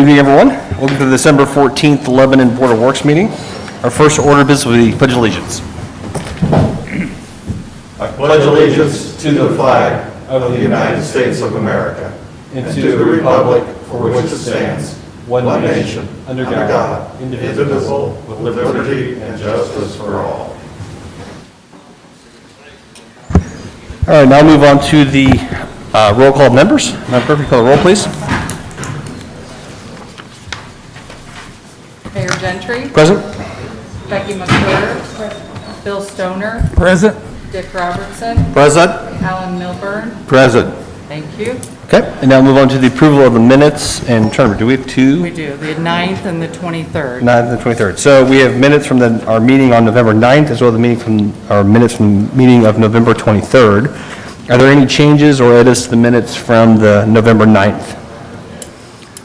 evening, everyone. Welcome to the December 14th Lebanon Board of Works meeting. Our first order of business will be Pledge of Allegiance. I pledge allegiance to the flag of the United States of America and to the republic for which it stands, one nation, under God, indivisible, with liberty and justice for all. All right, now move on to the roll call of members. Madam Clerk, will you call the roll, please? Mayor Gentry. Present. Becky McClure. Bill Stoner. Present. Dick Robertson. Present. Alan Milburn. Present. Thank you. Okay, and now move on to the approval of the minutes. And trying to remember, do we have two? We do, the 9th and the 23rd. 9th and 23rd. So we have minutes from our meeting on November 9th, as well as our minutes from the meeting of November 23rd. Are there any changes or edits to the minutes from the November 9th?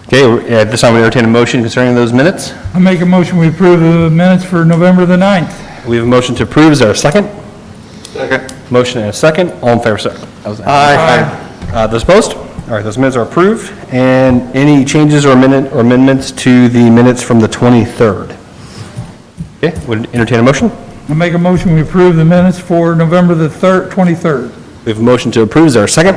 Okay, at this time we entertain a motion concerning those minutes. I make a motion we approve the minutes for November the 9th. We have a motion to approve. Is there a second? Second. Motion and a second. All in favor, say aye. Those opposed? All right, those minutes are approved. And any changes or amendments to the minutes from the 23rd? Okay, would entertain a motion. I make a motion we approve the minutes for November the 23rd. We have a motion to approve. Is there a second?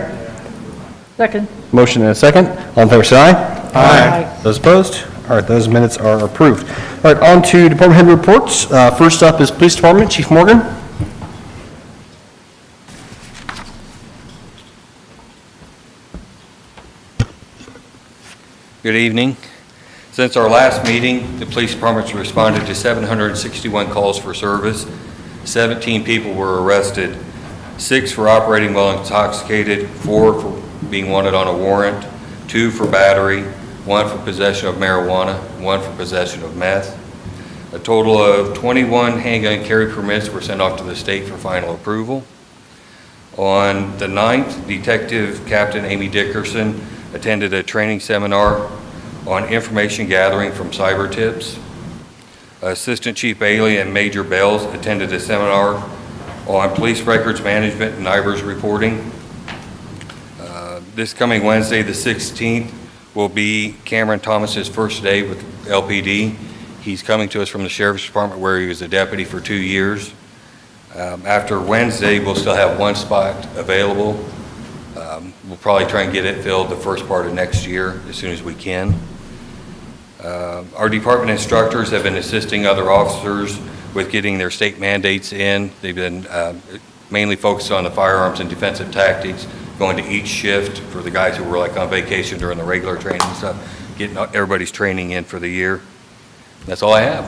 Second. Motion and a second. All in favor, say aye. Aye. Those opposed? All right, those minutes are approved. All right, on to department head reports. First up is Police Department, Chief Morgan. Good evening. Since our last meeting, the police department's responded to 761 calls for service. 17 people were arrested, 6 for operating while intoxicated, 4 for being wanted on a warrant, 2 for battery, 1 for possession of marijuana, 1 for possession of meth. A total of 21 handgun carry permits were sent off to the state for final approval. On the 9th, Detective Captain Amy Dickerson attended a training seminar on information gathering from cyber tips. Assistant Chief Bailey and Major Bells attended a seminar on police records management and NIBRS reporting. This coming Wednesday, the 16th, will be Cameron Thomas's first day with LPD. He's coming to us from the Sheriff's Department where he was a deputy for 2 years. After Wednesday, we'll still have 1 spot available. We'll probably try and get it filled the first part of next year as soon as we can. Our department instructors have been assisting other officers with getting their state mandates in. They've been mainly focused on the firearms and defensive tactics, going to each shift for the guys who were like on vacation during the regular training and stuff, getting everybody's training in for the year. That's all I have.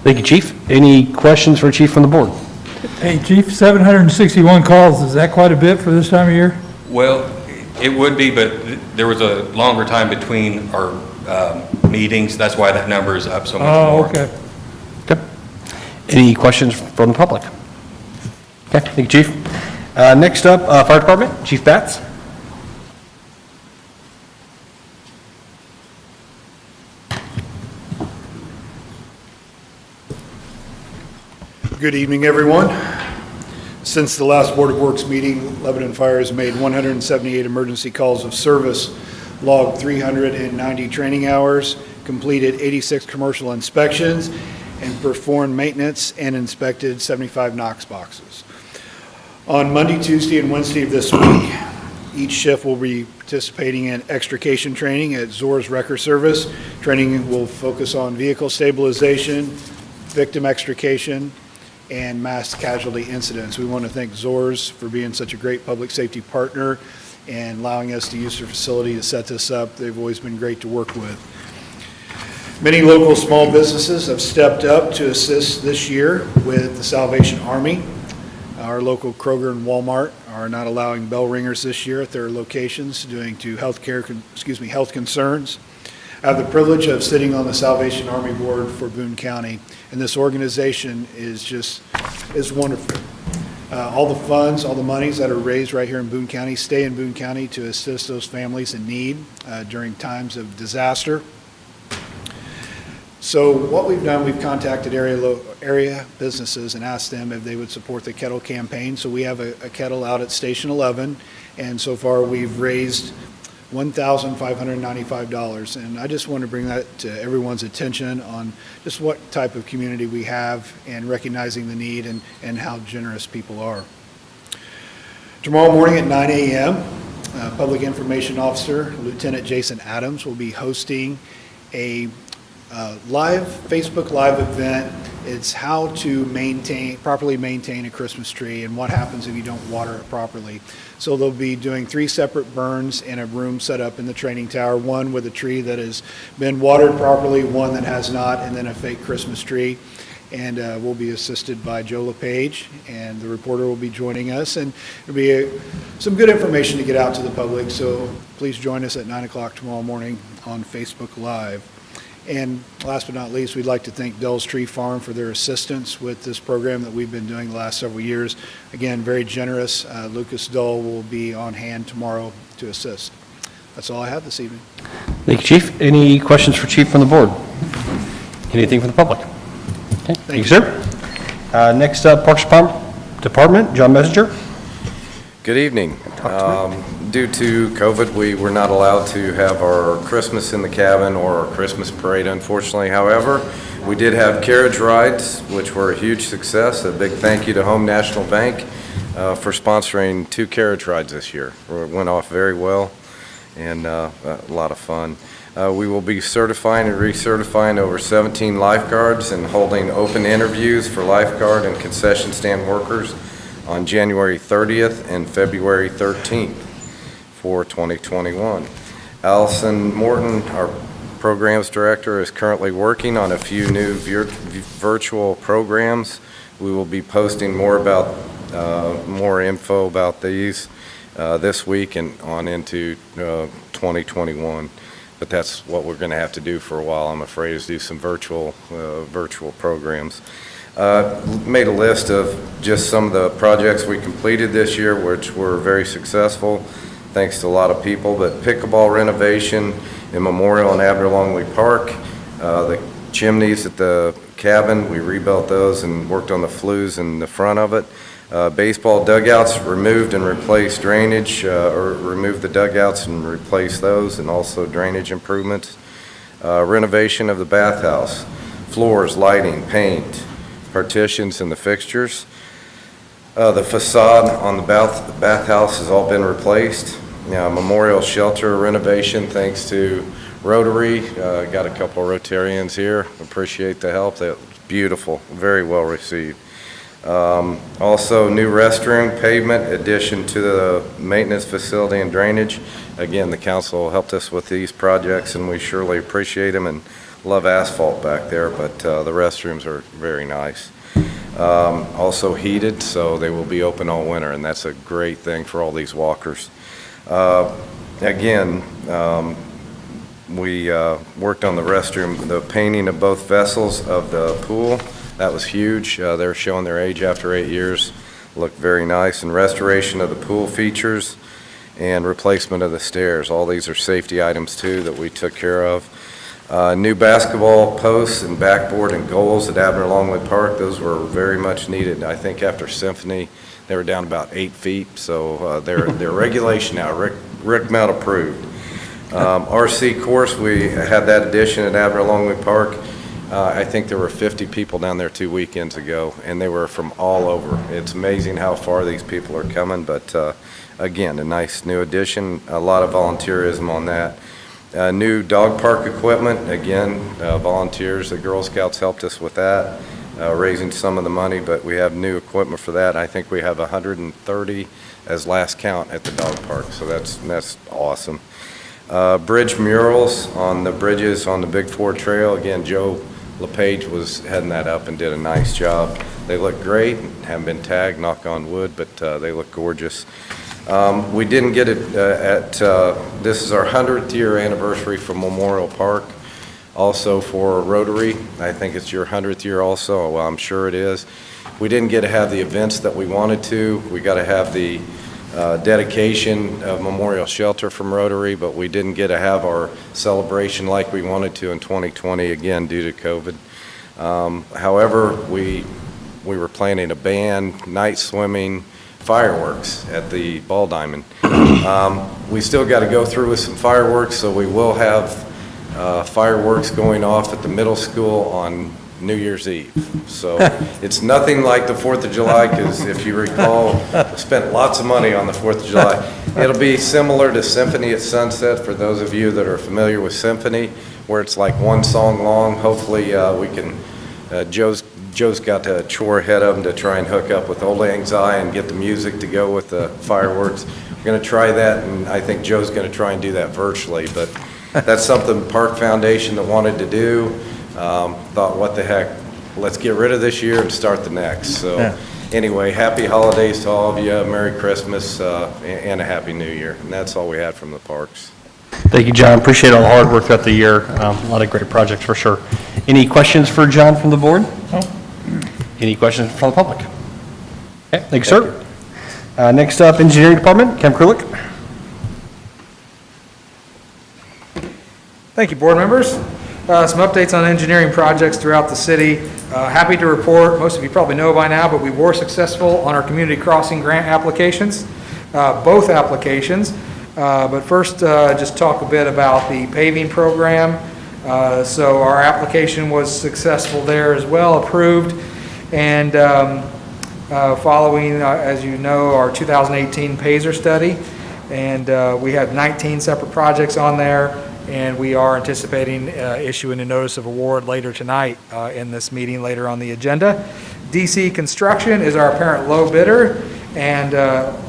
Thank you, Chief. Any questions for Chief from the board? Hey, Chief, 761 calls, is that quite a bit for this time of year? Well, it would be, but there was a longer time between our meetings. That's why that number is up so much more. Oh, okay. Okay. Any questions from the public? Okay, thank you, Chief. Next up, Fire Department, Chief Batts. Good evening, everyone. Since the last Board of Works meeting, Lebanon Fire has made 178 emergency calls of service, logged 390 training hours, completed 86 commercial inspections, and performed maintenance and inspected 75 Knox boxes. On Monday, Tuesday, and Wednesday of this week, each shift will be participating in extrication training at Zora's Wrecker Service. Training will focus on vehicle stabilization, victim extrication, and mass casualty incidents. We want to thank Zora's for being such a great public safety partner and allowing us to use their facility to set this up. They've always been great to work with. Many local small businesses have stepped up to assist this year with the Salvation Army. Our local Kroger and Walmart are not allowing bell ringers this year at their locations due to health concerns. I have the privilege of sitting on the Salvation Army Board for Boone County, and this organization is wonderful. All the funds, all the monies that are raised right here in Boone County stay in Boone County to assist those families in need during times of disaster. So what we've done, we've contacted area businesses and asked them if they would support the kettle campaign. So we have a kettle out at Station 11, and so far we've raised $1,595. And I just want to bring that to everyone's attention on just what type of community we have and recognizing the need and how generous people are. Tomorrow morning at 9 a.m., Public Information Officer Lieutenant Jason Adams will be hosting a Facebook Live event. It's how to properly maintain a Christmas tree and what happens if you don't water it properly. So they'll be doing 3 separate burns in a room set up in the training tower, one with a tree that has been watered properly, one that has not, and then a fake Christmas tree. And we'll be assisted by Joe LePage, and the reporter will be joining us. And there'll be some good information to get out to the public, so please join us at 9 o'clock tomorrow morning on Facebook Live. And last but not least, we'd like to thank Dell's Tree Farm for their assistance with this program that we've been doing the last several years. Again, very generous. Lucas Dole will be on hand tomorrow to assist. That's all I have this evening. Thank you, Chief. Any questions for Chief from the board? Anything from the public? Okay, thank you, sir. Next up, Parks Department, John Messenger. Good evening. Due to COVID, we were not allowed to have our Christmas in the cabin or our Christmas parade, unfortunately. However, we did have carriage rides, which were a huge success. A big thank you to Home National Bank for sponsoring 2 carriage rides this year. It went off very well and a lot of fun. We will be certifying and recertifying over 17 lifeguards and holding open interviews for lifeguard and concession stand workers on January 30th and February 13th for 2021. Allison Morton, our programs director, is currently working on a few new virtual programs. We will be posting more info about these this week and on into 2021. But that's what we're going to have to do for a while, I'm afraid, is do some virtual programs. Made a list of just some of the projects we completed this year, which were very successful, thanks to a lot of people. But pickleball renovation in Memorial and Abner Longley Park, the chimneys at the cabin, we rebuilt those and worked on the flues in the front of it. Baseball dugouts, removed and replaced drainage, or removed the dugouts and replaced those, and also drainage improvements. Renovation of the bathhouse, floors, lighting, paint, partitions, and the fixtures. The facade on the bathhouse has all been replaced. Memorial shelter renovation, thanks to Rotary. Got a couple of Rotarians here. Appreciate the help. That was beautiful, very well received. Also, new restroom, pavement addition to the maintenance facility and drainage. Again, the council helped us with these projects, and we surely appreciate them and love asphalt back there, but the restrooms are very nice. Also heated, so they will be open all winter, and that's a great thing for all these walkers. Again, we worked on the restroom, the painting of both vessels of the pool. That was huge. They're showing their age after 8 years. Looked very nice. And restoration of the pool features and replacement of the stairs. All these are safety items too that we took care of. New basketball posts and backboard and goals at Abner Longley Park. Those were very much needed. I think after Symphony, they were down about 8 feet. So they're regulation now. Rick Mount approved. RC course, we had that addition at Abner Longley Park. I think there were 50 people down there 2 weekends ago, and they were from all over. It's amazing how far these people are coming, but again, a nice new addition, a lot of volunteerism on that. New dog park equipment, again, volunteers, the Girl Scouts helped us with that, raising some of the money, but we have new equipment for that. I think we have 130 as last count at the dog park, so that's awesome. Bridge murals on the bridges on the Big Four Trail, again, Joe LePage was heading that up and did a nice job. They look great, haven't been tagged, knock on wood, but they look gorgeous. We didn't get it this is our 100th year anniversary for Memorial Park, also for Rotary. I think it's your 100th year also, well, I'm sure it is. We didn't get to have the events that we wanted to. We got to have the dedication of Memorial Shelter from Rotary, but we didn't get to have our celebration like we wanted to in 2020, again, due to COVID. However, we were planning a band, night swimming, fireworks at the Ball Diamond. We still got to go through with some fireworks, so we will have fireworks going off at the middle school on New Year's Eve. So it's nothing like the 4th of July, because if you recall, we spent lots of money on the 4th of July. It'll be similar to Symphony at Sunset, for those of you that are familiar with Symphony, where it's like one song long. Hopefully we can, Joe's got a chore ahead of him to try and hook up with Old Lang Syne and get the music to go with the fireworks. We're going to try that, and I think Joe's going to try and do that virtually, but that's something Park Foundation that wanted to do. Thought, what the heck, let's get rid of this year and start the next. So anyway, happy holidays to all of you, Merry Christmas, and a Happy New Year. And that's all we had from the parks. Thank you, John. Appreciate all the hard work throughout the year. A lot of great projects for sure. Any questions for John from the board? No. Any questions from the public? Okay, thank you, sir. Next up, Engineering Department, Cam Krulik. Thank you, board members. Some updates on engineering projects throughout the city. Happy to report, most of you probably know by now, but we were successful on our community crossing grant applications, both applications. But first, just talk a bit about the paving program. So our application was successful there as well, approved. And following, as you know, our 2018 PASER study. And we had 19 separate projects on there. And we are anticipating issuing a notice of award later tonight in this meeting later on the agenda. DC Construction is our apparent low bidder and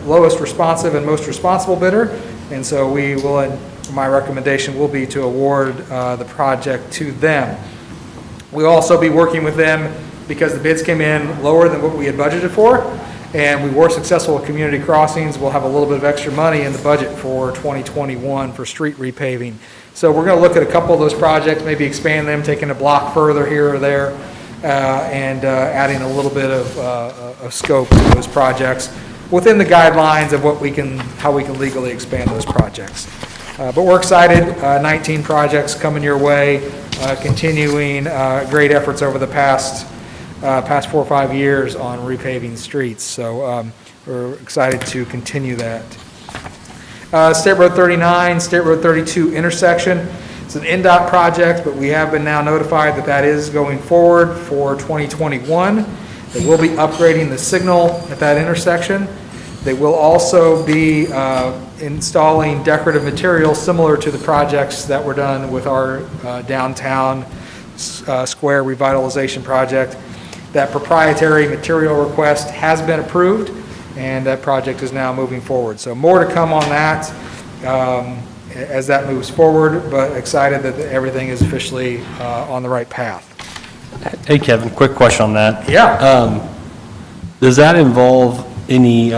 lowest responsive and most responsible bidder. And so we will, my recommendation will be to award the project to them. We'll also be working with them because the bids came in lower than what we had budgeted for. And we were successful with community crossings. We'll have a little bit of extra money in the budget for 2021 for street repaving. So we're going to look at a couple of those projects, maybe expand them, taking a block further here or there, and adding a little bit of scope to those projects within the guidelines of what we can, how we can legally expand those projects. But we're excited. 19 projects coming your way, continuing great efforts over the past 4 or 5 years on repaving streets. So we're excited to continue that. State Road 39, State Road 32 intersection. It's an NDOT project, but we have been now notified that that is going forward for 2021. They will be upgrading the signal at that intersection. They will also be installing decorative materials similar to the projects that were done with our downtown square revitalization project. That proprietary material request has been approved, and that project is now moving forward. So more to come on that as that moves forward, but excited that everything is officially on the right path. Hey, Kevin, quick question on that. Yeah. Does that involve any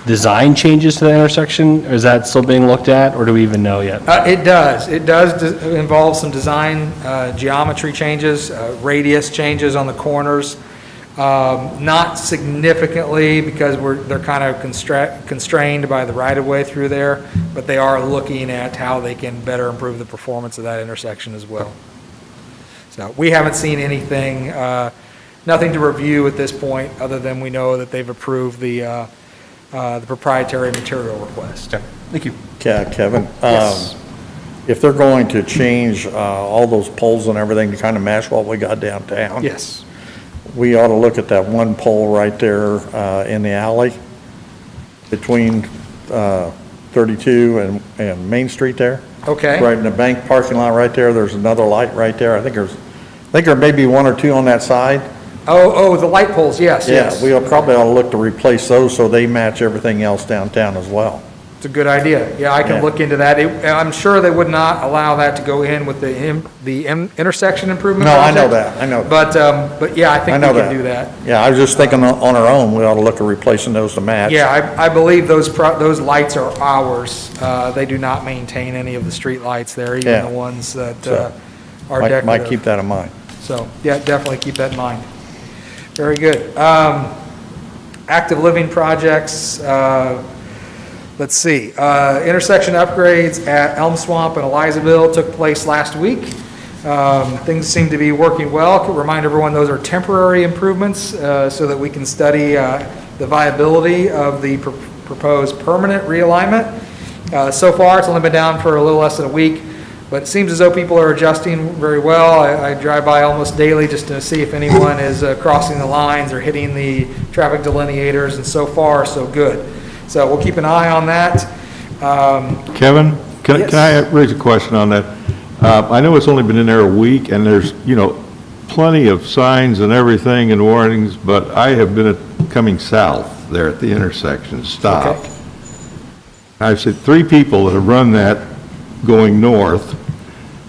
design changes to the intersection? Or is that still being looked at, or do we even know yet? It does. It does involve some design geometry changes, radius changes on the corners. Not significantly, because they're kind of constrained by the right-of-way through there, but they are looking at how they can better improve the performance of that intersection as well. So we haven't seen anything, nothing to review at this point, other than we know that they've approved the proprietary material request. Okay. Thank you. Kevin, Yes. if they're going to change all those poles and everything to kind of match what we got downtown. Yes. We ought to look at that one pole right there in the alley between 32 and Main Street there. Okay. Right in the bank parking lot right there, there's another light right there. I think there may be one or two on that side. Oh, the light poles, yes, yes. Yeah, we'll probably ought to look to replace those so they match everything else downtown as well. It's a good idea. Yeah, I can Yeah. look into that. I'm sure they would not allow that to go in with the intersection improvement No, I project. know that, I know. But yeah, I think we know can do that. Yeah, I was just thinking on our own, we ought to look at replacing those to match. Yeah, I believe those lights are ours. They do not maintain any of the street lights there, even Yeah. the ones that So, are Might decorative. keep that in mind. So, yeah, definitely keep that in mind. Very good. Active living projects, let's see. Intersection upgrades at Elm Swamp and Elizaville took place last week. Things seem to be working well. Could remind everyone those are temporary improvements so that we can study the viability of the proposed permanent realignment. So far, it's only been down for a little less than a week, but it seems as though people are adjusting very well. I drive by almost daily just to see if anyone is crossing the lines or hitting the traffic delineators, and so far, so good. So we'll keep an eye on that. Kevin, Yes. can I raise a question on that? I know it's only been in there a week, and there's, plenty of signs and everything and warnings, but I have been coming south there at the intersection, stopped. Okay. I've seen 3 people that have run that going north,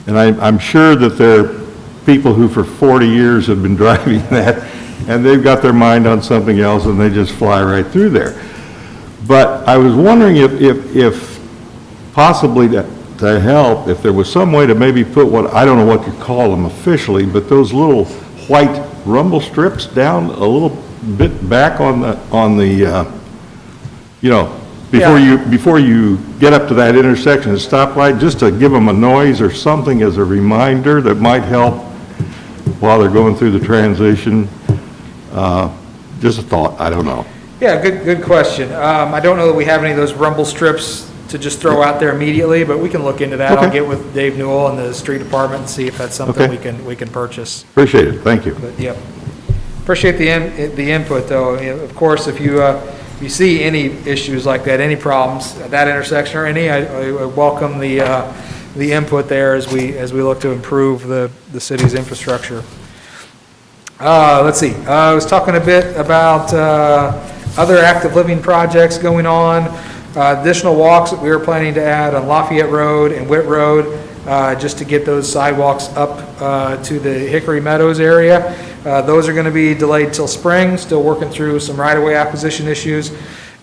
and I'm sure that they're people who for 40 years have been driving that, and they've got their mind on something else, and they just fly right through there. But I was wondering if possibly to help, if there was some way to maybe put what, I don't know what you call them officially, but those little white rumble strips down a little bit back on the before you get up to that intersection and stoplight, just to give them a noise or something as a reminder that might help while they're going through the transition. Just a thought, I don't know. Yeah, good question. I don't know that we have any of those rumble strips to just throw out there immediately, but we can look into that. I'll Okay. get with Dave Newell and the street department and see if that's something Okay. we can purchase. Appreciate it, thank you. But, yep. Appreciate the input, though. Of course, if you see any issues like that, any problems at that intersection or any, I welcome the input there as we look to improve the city's infrastructure. Let's see. I was talking a bit about other active living projects going on. Additional walks that we were planning to add on Lafayette Road and Witt Road, just to get those sidewalks up to the Hickory Meadows area. Those are going to be delayed till spring, still working through some right-of-way acquisition issues,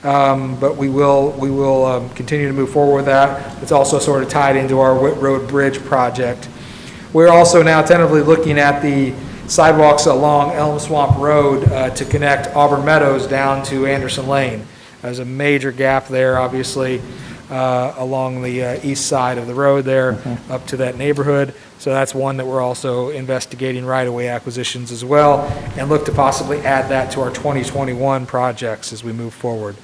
but we will continue to move forward with that. It's also sort of tied into our Witt Road Bridge project. We're also now tentatively looking at the sidewalks along Elm Swamp Road to connect Auburn Meadows down to Anderson Lane. There's a major gap there, obviously, along the east side of the road there, up to that neighborhood. So that's one that we're also investigating right-of-way acquisitions as well, and look to possibly add that to our 2021 projects as we move forward.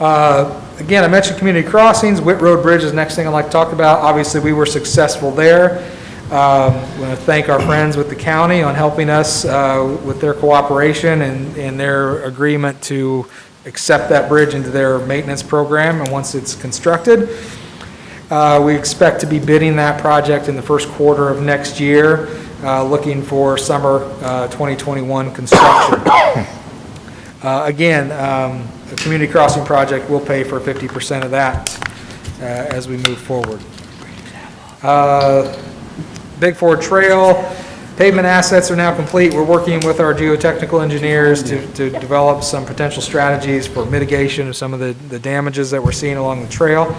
Again, I mentioned community crossings. Witt Road Bridge is the next thing I'd like to talk about. Obviously, we were successful there. I want to thank our friends with the county on helping us with their cooperation and their agreement to accept that bridge into their maintenance program, and once it's constructed. We expect to be bidding that project in the first quarter of next year, looking for summer 2021 construction. Again, the community crossing project will pay for 50% of that as we move forward. Big Ford Trail, pavement assets are now complete. We're working with our geotechnical engineers to develop some potential strategies for mitigation of some of the damages that we're seeing along the trail.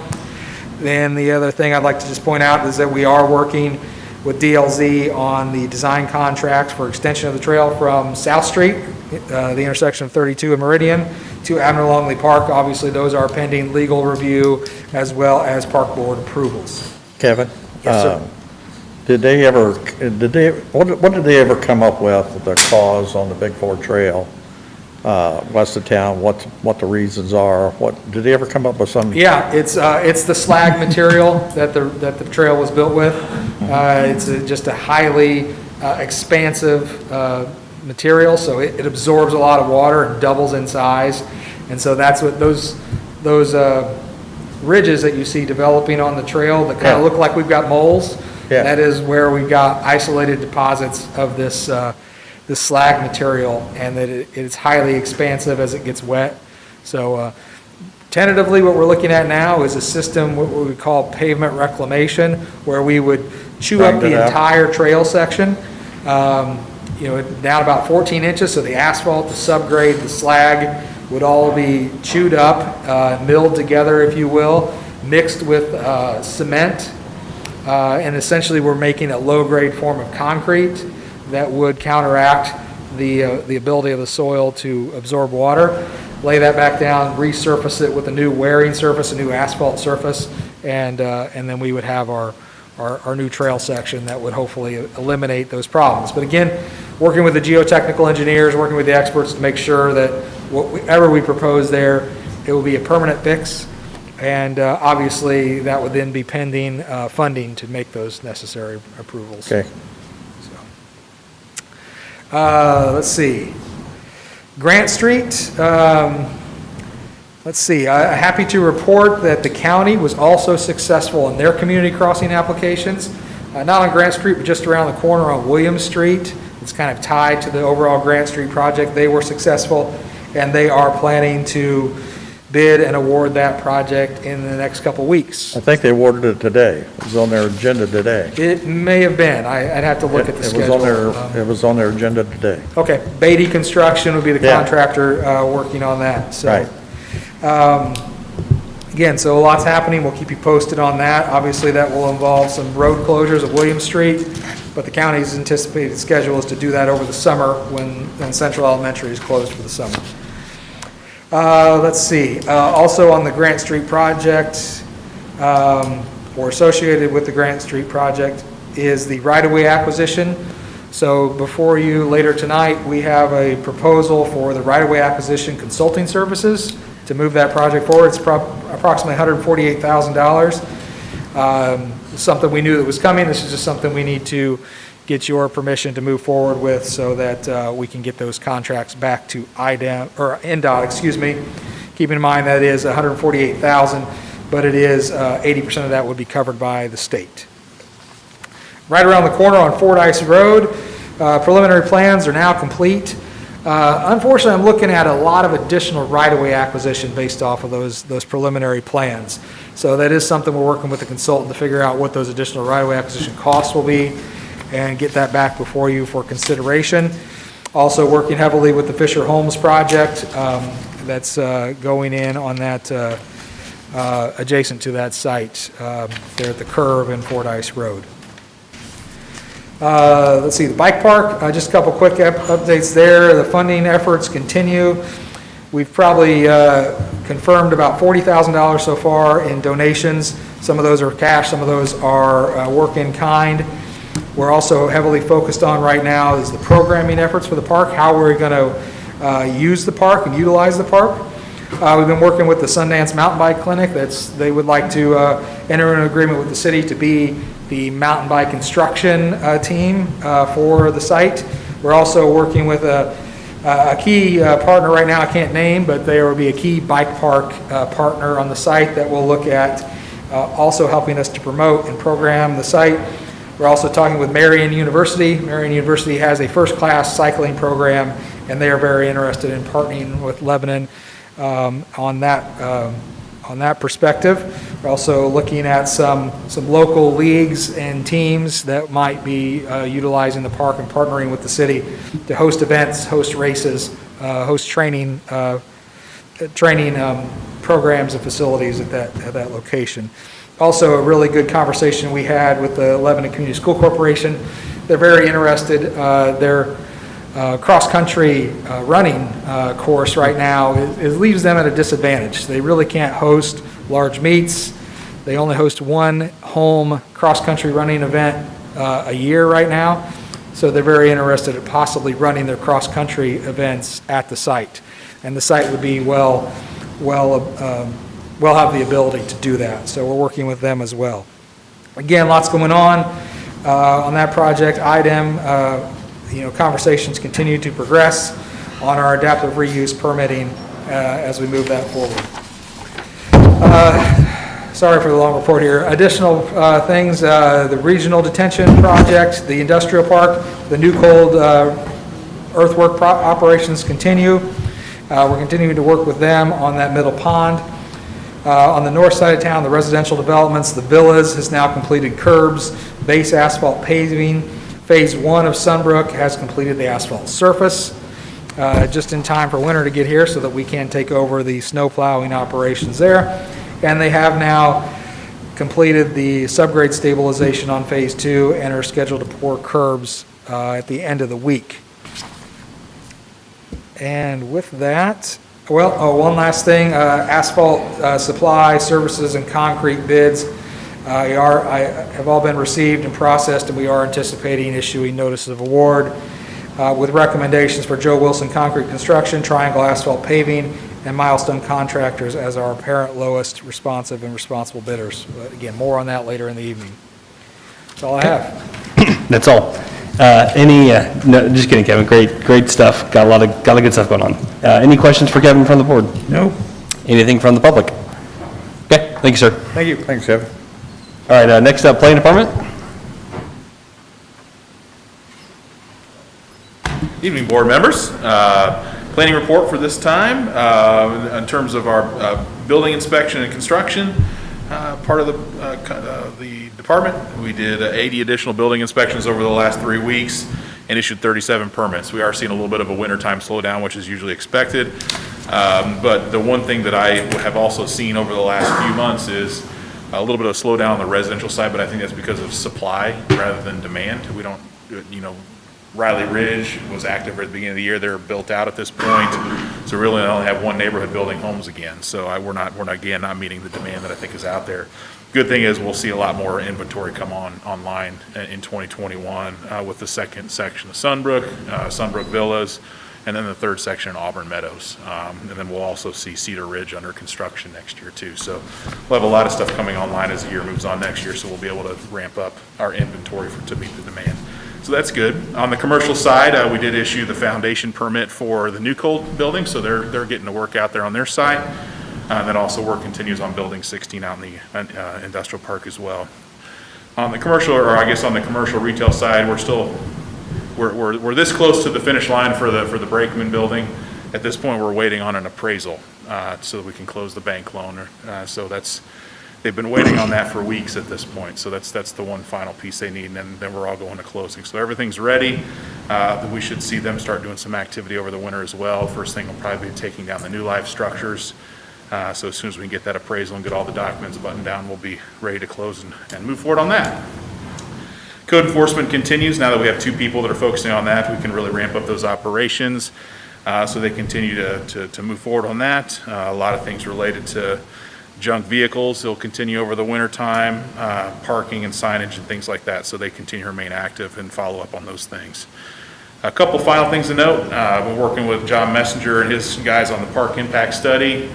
Then the other thing I'd like to just point out is that we are working with DLZ on the design contract for extension of the trail from South Street, the intersection of 32 and Meridian, to Admiral Longley Park. Obviously, those are pending legal review as well as park board approvals. Kevin? Yes, sir. What did they ever come up with, the cause on the Big Ford Trail, west of town, what the reasons are? Did they ever come up with some? Yeah, it's the slag material that the trail was built with. It's just a highly expansive material, so it absorbs a lot of water and doubles in size. And so that's what those ridges that you see developing on the trail that kind of look like we've got moles. Yeah. That is where we've got isolated deposits of this slag material, and that it's highly expansive as it gets wet. So tentatively, what we're looking at now is a system, what we call pavement reclamation, where we would chew up the entire trail section, down about 14 inches, so the asphalt, the subgrade, the slag would all be chewed up, milled together, if you will, mixed with cement, and essentially we're making a low-grade form of concrete that would counteract the ability of the soil to absorb water. Lay that back down, resurface it with a new wearing surface, a new asphalt surface, and then we would have our our new trail section that would hopefully eliminate those problems. But again, working with the geotechnical engineers, working with the experts to make sure that whatever we propose there, it will be a permanent fix. And obviously, that would then be pending funding to make those necessary approvals. Okay. Let's see. Grant Street, let's see. Happy to report that the county was also successful in their community crossing applications. Not on Grant Street, but just around the corner on Williams Street. It's kind of tied to the overall Grant Street project. They were successful, and they are planning to bid and award that project in the next couple weeks. I think they awarded it today. It was on their agenda today. It may have been. I'd have to look at the It was schedule. it was on their agenda today. Okay, Beatty Construction would be the Yeah. contractor working on that, so. Right. Again, so lots happening, we'll keep you posted on that. Obviously, that will involve some road closures of William Street, but the county's anticipated schedule is to do that over the summer when Central Elementary is closed for the summer. Let's see, also on the Grant Street project, or associated with the Grant Street project, is the right-of-way acquisition. So before you later tonight, we have a proposal for the right-of-way acquisition consulting services to move that project forward. It's approximately $148,000. Something we knew that was coming. This is just something we need to get your permission to move forward with so that we can get those contracts back to NDOT, excuse me. Keeping in mind that it is $148,000, but it is 80% of that would be covered by the state. Right around the corner on Fordyce Road, preliminary plans are now complete. Unfortunately, I'm looking at a lot of additional right-of-way acquisition based off of those preliminary plans. So that is something we're working with the consultant to figure out what those additional right-of-way acquisition costs will be and get that back before you for consideration. Also working heavily with the Fisher Holmes project that's going in on that adjacent to that site there at the curve in Fordyce Road. Let's see, the bike park, just a couple quick updates there. The funding efforts continue. We've probably confirmed about $40,000 so far in donations. Some of those are cash, some of those are work in kind. We're also heavily focused on right now is the programming efforts for the park, how we're going to use the park and utilize the park. We've been working with the Sundance Mountain Bike Clinic. They would like to enter an agreement with the city to be the mountain bike instruction team for the site. We're also working with a key partner right now I can't name, but there will be a key bike park partner on the site that will look at also helping us to promote and program the site. We're also talking with Marian University. Marian University has a first-class cycling program, and they are very interested in partnering with Lebanon on that perspective. We're also looking at some local leagues and teams that might be utilizing the park and partnering with the city to host events, host races, host training programs and facilities at that location. Also, a really good conversation we had with the Lebanon Community School Corporation. They're very interested. Their cross-country running course right now it leaves them at a disadvantage. They really can't host large meets. They only host one home cross-country running event a year right now. So they're very interested in possibly running their cross-country events at the site. And the site would be well have the ability to do that. So we're working with them as well. Again, lots going on that project. IDEM, conversations continue to progress on our adaptive reuse permitting as we move that forward. Sorry for the long report here. Additional things, the regional detention project, the industrial park, the new cold earthwork operations continue. We're continuing to work with them on that middle pond. On the north side of town, the residential developments, the villas has now completed curbs, base asphalt paving. Phase 1 of Sunbrook has completed the asphalt surface just in time for winter to get here so that we can take over the snow plowing operations there. And they have now completed the subgrade stabilization on Phase 2 and are scheduled to pour curbs at the end of the week. And with that, one last thing, asphalt supply, services, and concrete bids. have all been received and processed, and we are anticipating issuing notices of award with recommendations for Joe Wilson Concrete Construction, Triangle Asphalt Paving, and Milestone Contractors as our apparent lowest responsive and responsible bidders. But again, more on that later in the evening. That's all I have. That's all. No, just kidding, Kevin. Great stuff. Got a lot of good stuff going on. Any questions for Kevin from the board? No. Anything from the public? Okay, thank you, sir. Thank you. Thanks, Kevin. All right, next up, Planning Department. Evening, board members. Planning report for this time. In terms of our building inspection and construction, part of the department, we did 80 additional building inspections over the last 3 weeks and issued 37 permits. We are seeing a little bit of a wintertime slowdown, which is usually expected. But the one thing that I have also seen over the last few months is a little bit of a slowdown on the residential side, but I think that's because of supply rather than demand. We don't, Riley Ridge was active at the beginning of the year. They're built out at this point. So really I only have one neighborhood building homes again. So we're not meeting the demand that I think is out there. Good thing is we'll see a lot more inventory come online in 2021 with the second section of Sunbrook Villas, and then the third section in Auburn Meadows. And then we'll also see Cedar Ridge under construction next year too. So we'll have a lot of stuff coming online as the year moves on next year. So we'll be able to ramp up our inventory to meet the demand. So that's good. On the commercial side, we did issue the foundation permit for the New Cold building, so they're getting to work out there on their site. And then also work continues on building 16 out in the industrial park as well. On the commercial, or I guess on the commercial retail side, we're this close to the finish line for the Brakeman building. At this point, we're waiting on an appraisal so that we can close the bank loan. So they've been waiting on that for weeks at this point. So that's the one final piece they need, and then we're all going to closing. So everything's ready. We should see them start doing some activity over the winter as well. First thing will probably be taking down the new life structures. So as soon as we can get that appraisal and get all the documents buttoned down, we'll be ready to close and move forward on that. Code enforcement continues. Now that we have 2 people that are focusing on that, we can really ramp up those operations. So they continue to move forward on that. A lot of things related to junk vehicles, they'll continue over the winter time, parking and signage and things like that. So they continue to remain active and follow up on those things. A couple final things to note. We're working with John Messenger and his guys on the park impact study.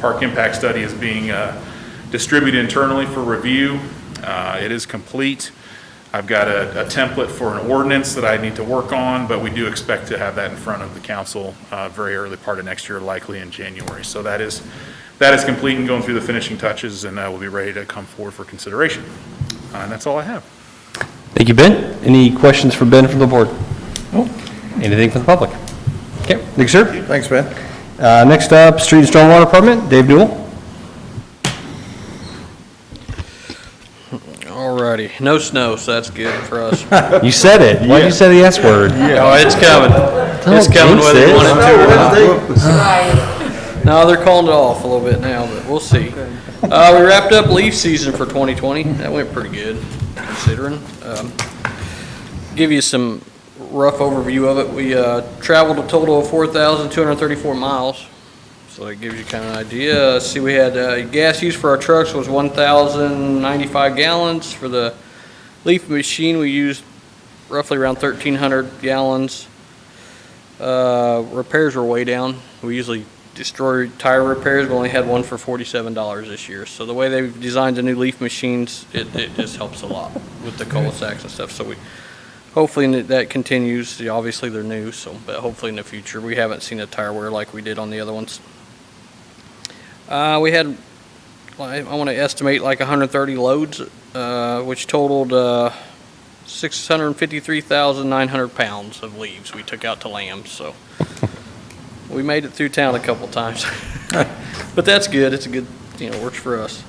Park impact study is being distributed internally for review. It is complete. I've got a template for an ordinance that I need to work on, but we do expect to have that in front of the council very early part of next year, likely in January. So that is complete and going through the finishing touches, and we'll be ready to come forward for consideration. And that's all I have. Thank you, Ben. Any questions for Ben from the board? No. Anything from the public? Okay, thank you, sir. Thanks, Ben. Next up, Street and Stormwater Department, Dave Newell. Alrighty, no snow, so that's good for us. You said it. Why'd you say the S word? Oh, it's coming. It's coming jinx whether you it. want it to or not. No, they're calling it off a little bit now, but we'll see. We wrapped up leaf season for 2020. That went pretty good, considering. Give you some rough overview of it. We traveled a total of 4,234 miles. So that gives you kind of an idea. See, we had gas use for our trucks was 1,095 gallons. For the leaf machine, we used roughly around 1,300 gallons. Repairs were way down. We usually destroy tire repairs. We only had one for $47 this year. So the way they've designed the new leaf machines, it just helps a lot with the cul-de-sacs and stuff. So we hopefully that continues. Obviously they're new, but hopefully in the future. We haven't seen a tire wear like we did on the other ones. We had, I want to estimate like 130 loads, which totaled 653,900 pounds of leaves we took out to lambs. So we made it through town a couple times, but that's good. It's a good, works for us.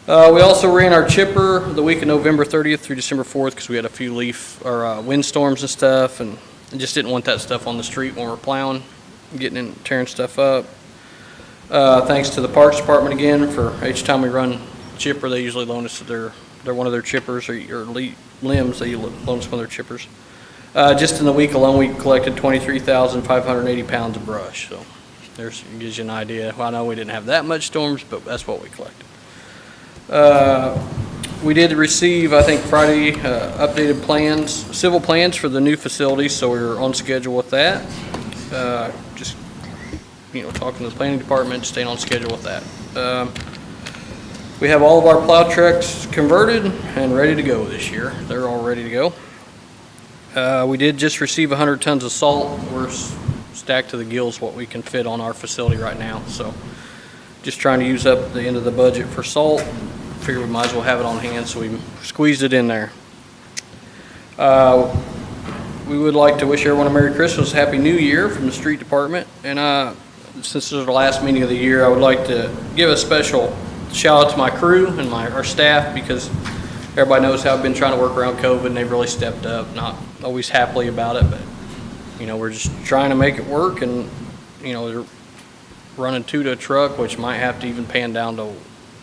We also ran our chipper the week of November 30th through December 4th because we had a few windstorms and stuff, and just didn't want that stuff on the street when we're plowing, getting in, tearing stuff up. Thanks to the Parks Department again for each time we run chipper, they usually loan us they're one of their chippers or limbs. They loan us one of their chippers. Just in the week alone, we collected 23,580 pounds of brush. So gives you an idea. Well, I know we didn't have that much storms, but that's what we collected. We did receive, I think Friday, updated plans, civil plans for the new facilities, so we're on schedule with that. Just, talking to the planning department, staying on schedule with that. We have all of our plow trucks converted and ready to go this year. They're all ready to go. We did just receive 100 tons of salt. We're stacked to the gills what we can fit on our facility right now. So just trying to use up the end of the budget for salt. Figure we might as well have it on hand, so we squeezed it in there. We would like to wish everyone a Merry Christmas, Happy New Year from the street department. And since this is the last meeting of the year, I would like to give a special shout out to my crew and our staff, because everybody knows how I've been trying to work around COVID, and they've really stepped up. Not always happily about it, but we're just trying to make it work. And they're running 2 to a truck, which might have to even pan down to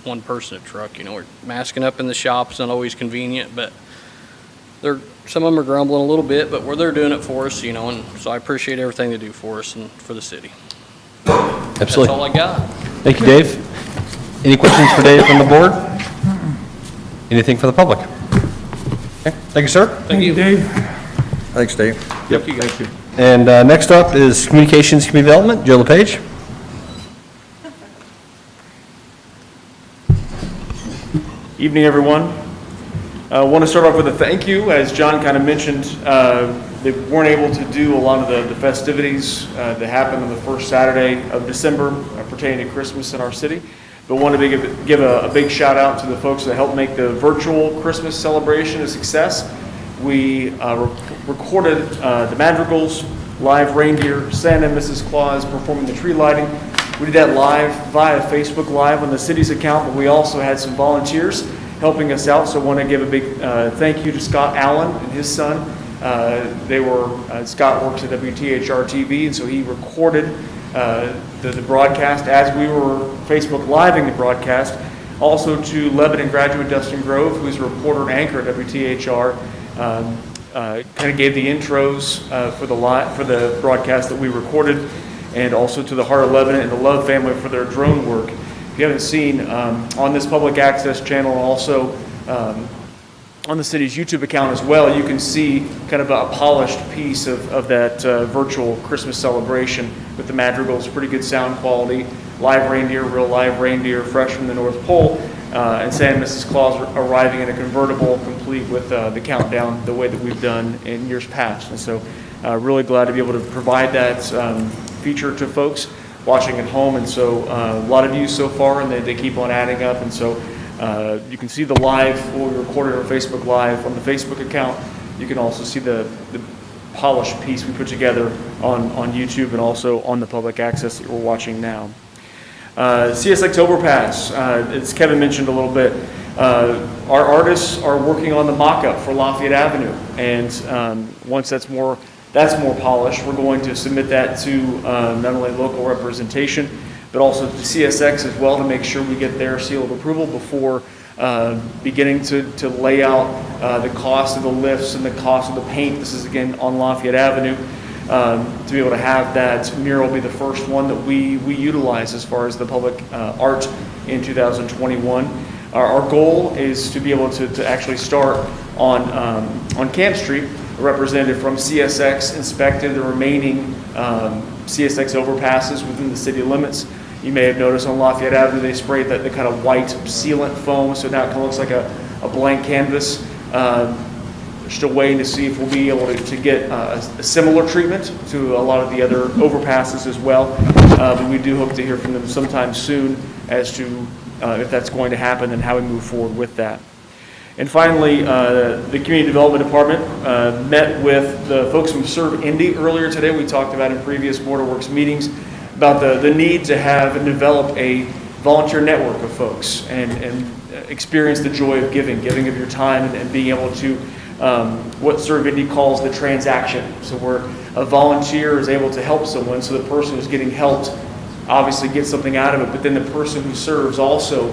1 person a truck. We're masking up in the shop. It's not always convenient, but some of them are grumbling a little bit, but they're doing it for us, and so I appreciate everything they do for us and for the city. Absolutely. That's all I got. Thank you, Dave. Any questions for Dave from the board? Anything for the public? Okay, thank you, sir. Thank you. Dave. Thanks, Dave. Thank you, guys. And next up is Communications Community Development, Joe LePage. Evening, everyone. I want to start off with a thank you. As John kind of mentioned, they weren't able to do a lot of the festivities that happened on the first Saturday of December pertaining to Christmas in our city. But want to give a big shout out to the folks that helped make the virtual Christmas celebration a success. We recorded the madrigals, live reindeer, Santa and Mrs. Claus performing the tree lighting. We did that live via Facebook Live on the city's account, but we also had some volunteers helping us out. So I want to give a big thank you to Scott Allen and his son. Scott works at WTHR TV, and so he recorded the broadcast as we were Facebook Living the broadcast. Also to Lebanon graduate Dustin Grove, who's a reporter and anchor at WTHR, kind of gave the intros for the broadcast that we recorded, and also to the Heart of Lebanon and the Love family for their drone work. If you haven't seen, on this public access channel, and also on the city's YouTube account as well, you can see kind of a polished piece of that virtual Christmas celebration with the madrigals, pretty good sound quality, live reindeer, real live reindeer, fresh from the North Pole, and Santa and Mrs. Claus arriving in a convertible, complete with the countdown the way that we've done in years past. And so really glad to be able to provide that feature to folks watching at home. And so a lot of views so far, and they keep on adding up. And so you can see the live, what we recorded on Facebook Live on the Facebook account. You can also see the polished piece we put together on YouTube, and also on the public access that we're watching now. Csx Overpass, as Kevin mentioned a little bit, our artists are working on the mock-up for Lafayette Avenue, and once that's more polished, we're going to submit that to not only local representation, but also to CSX as well, to make sure we get their seal of approval before beginning to lay out the cost of the lifts and the cost of the paint. This is again on Lafayette Avenue, to be able to have that mural be the first one that we utilize as far as the public art in 2021. Our goal is to be able to actually start on Camp Street. A representative from CSX inspected the remaining CSX overpasses within the city limits. You may have noticed on Lafayette Avenue they sprayed the kind of white sealant foam, so now it kind of looks like a blank canvas. Still waiting to see if we'll be able to get a similar treatment to a lot of the other overpasses as well. But we do hope to hear from them sometime soon as to if that's going to happen and how we move forward with that. And finally, the Community Development Department met with the folks from Serve Indy earlier today. We talked about in previous Board of Works meetings about the need to have and develop a volunteer network of folks and experience the joy of giving of your time, and being able to what Serve Indy calls the transaction. So where a volunteer is able to help someone, so the person who's getting helped obviously gets something out of it, but then the person who serves also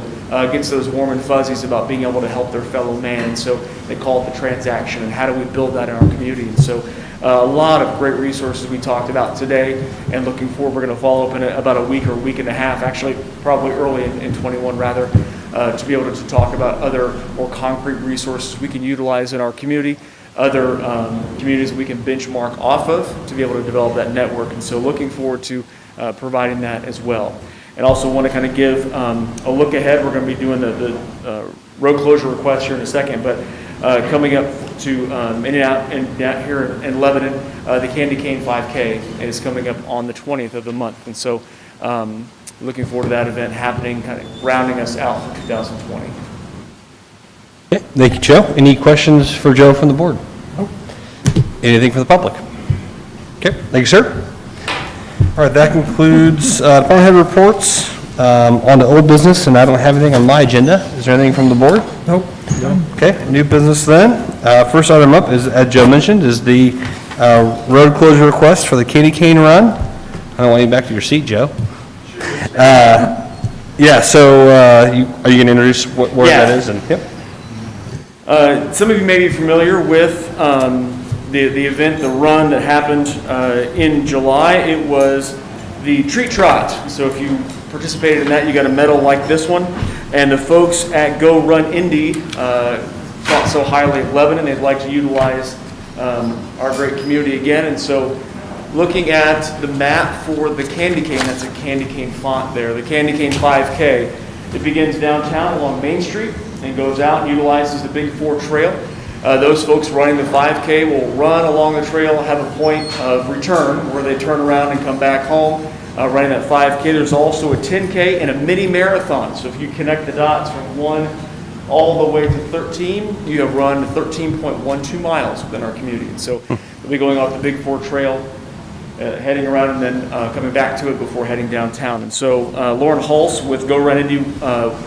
gets those warm and fuzzies about being able to help their fellow man. And so they call it the transaction, and how do we build that in our community? And so a lot of great resources we talked about today, and looking forward, we're going to follow up in about a week or a week and a half, actually probably early in 21 rather, to be able to talk about other more concrete resources we can utilize in our community, other communities we can benchmark off of to be able to develop that network. And so looking forward to providing that as well. And also want to kind of give a look ahead. We're going to be doing the road closure request here in a second, but coming up to down here in Lebanon, the Candy Cane 5K is coming up on the 20th of the month. And so looking forward to that event happening, kind of rounding us out for 2020. Okay, thank you, Joe. Any questions for Joe from the board? Anything from the public? Okay, thank you, sir. All right, that concludes department head reports. On to old business, and I don't have anything on my agenda. Is there anything from the board? Nope. Okay, new business then. First item up is, as Joe mentioned, is the road closure request for the Candy Cane Run. I don't want you back to your seat, Joe. Yeah, so are you going to introduce where that is? And yep. Some of you may be familiar with the event, the run that happened in July. It was the Tree Trot. So if you participated in that, you got a medal like this one. And the folks at Go Run Indy thought so highly of Lebanon, they'd like to utilize our great community again. And so looking at the map for the Candy Cane, that's a Candy Cane font there, the Candy Cane 5K, it begins downtown along Main Street and goes out and utilizes the Big 4 Trail. Those folks running the 5K will run along the trail, have a point of return where they turn around and come back home running that 5K. There's also a 10K and a mini marathon. So if you connect the dots from 1 all the way to 13, you have run 13.12 miles within our community. And so we'll be going off the Big 4 Trail, heading around and then coming back to it before heading downtown. And so Lauren Hulse with Go Run Indy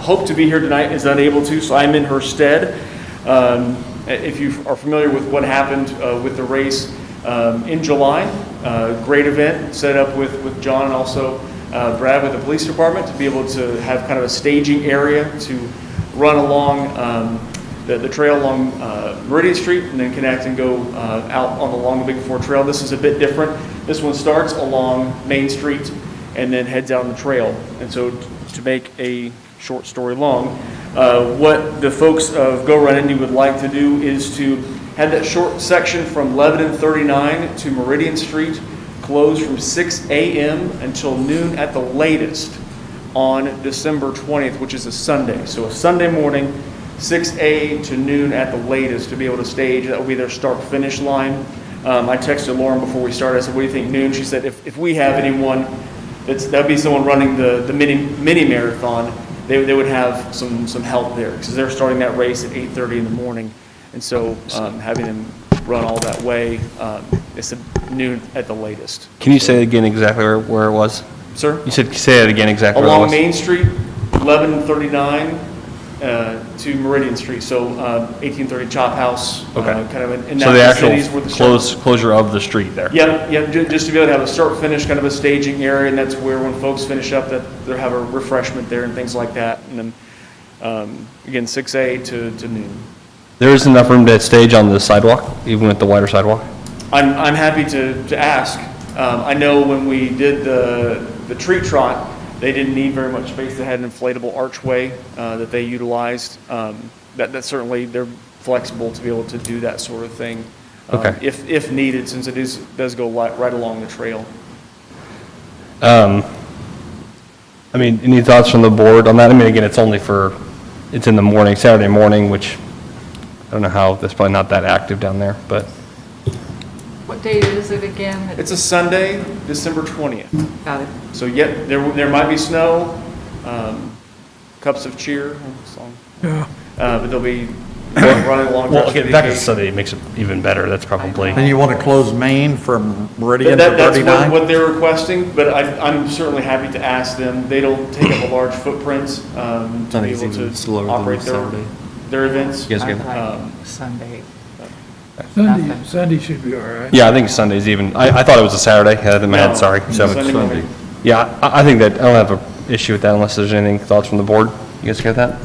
hoped to be here tonight, is unable to, so I'm in her stead. If you are familiar with what happened with the race in July, great event set up with John and also Brad with the police department to be able to have kind of a staging area to run along the trail along Meridian Street and then connect and go out along the Big 4 Trail. This is a bit different. This one starts along Main Street and then heads down the trail. And so to make a short story long, what the folks of Go Run Indy would like to do is to have that short section from Lebanon 39 to Meridian Street closed from 6 a.m. until noon at the latest on December 20th, which is a Sunday. So a Sunday morning, 6 a to noon at the latest to be able to stage. That will be their start-finish line. I texted Lauren before we started. I said, what do you think, noon? She said, if we have anyone, that would be someone running the mini marathon, they would have some help there because they're starting that race at 8:30 in the morning. And so having them run all that way, it's noon at the latest. Can you say again exactly where it was? Sir? You said, say it again exactly where it Along was. Main Street, Lebanon 39 to Meridian Street. So 1830 Chop House, Okay. kind of in So the that cities where actual the closure of the street there. Yep, just to be able to have a start-finish, kind of a staging area, and that's where when folks finish up, that they'll have a refreshment there and things like that. And then, again, 6 a to noon. There is enough room to stage on the sidewalk, even with the wider sidewalk? I'm happy to ask. I know when we did the Tree Trot, they didn't need very much space. They had an inflatable archway that they utilized. That certainly, they're flexible to be able to do that sort of thing. Okay. If needed, since it does go right along the trail. I mean, any thoughts from the board on that? I mean, again, it's in the morning, Saturday morning, which I don't know how, that's probably not that active down there, but. What date is it again? It's a Sunday, December 20th. Got it. So yep, there might be snow, cups of cheer, song. Yeah. But they'll be running along. Well, okay, the fact that it's Sunday makes it even better, that's probably. And you want to close Main from Meridian to That's 39? what they're requesting, but I'm certainly happy to ask them. They don't take up a large footprint to be able to operate their events. You guys I good? like Sunday. Sunday should be all right. Yeah, I think Sunday's even, I thought it was a Saturday, I had it in my head, No, sorry. So Sunday morning. yeah, I think that, I don't have an issue with that unless there's anything, thoughts from the board. You guys get that?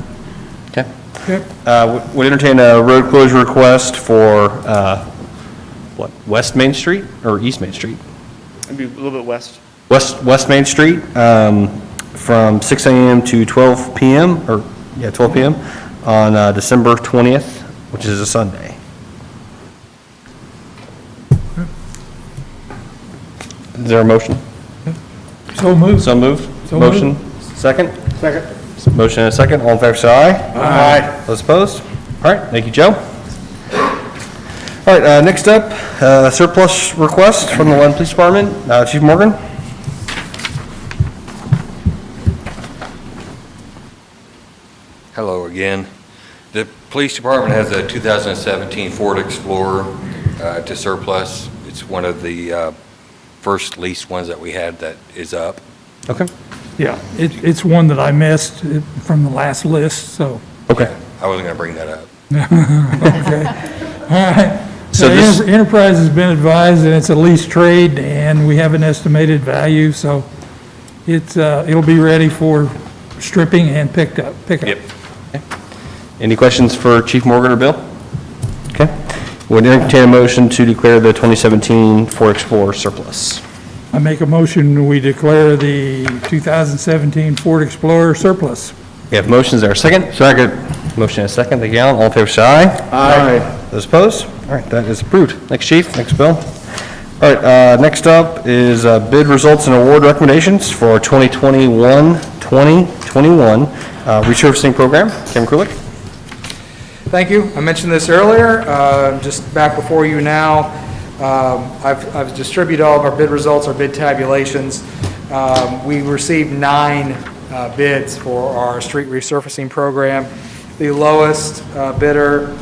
Okay. Yep. Would entertain a road closure request for, West Main Street or East Main Street? Maybe a little bit west. West Main Street, from 6 a.m. to 12 p.m., or Yeah, 12 p.m. on December 20th, which is a Sunday. Is there a motion? So moved. So moved? So Motion, second? Second. Motion and a second, all in favor, say aye. Aye. Those opposed? All right, thank you, Joe. All right, next up, surplus request from the Lebanon Police Department. Chief Morgan? Hello again. The police department has a 2017 Ford Explorer to surplus. It's one of the first leased ones that we had that is up. Okay. Yeah, it's one that I missed from the last list, so, Okay. I wasn't going to bring that up. okay. All right. So this- Enterprise has been advised that it's a lease trade, and we have an estimated value, so it'll be ready for stripping and pickup. Yep. Any questions for Chief Morgan or Bill? Okay. Would entertain a motion to declare the 2017 Ford Explorer surplus. I make a motion, we declare the 2017 Ford Explorer surplus. We have motions, there a second? Second. Motion and a second, thank you, Alan. All in favor, say aye. Aye. Those opposed? All right, that is approved. Thanks, Chief. Thanks, Bill. All right, next up is bid results and award recommendations for 2021 resurfacing program. Kevin Krulik? Thank you. I mentioned this earlier, just back before you now. I've distributed all of our bid results, our bid tabulations. We received 9 bids for our street resurfacing program. The lowest bidder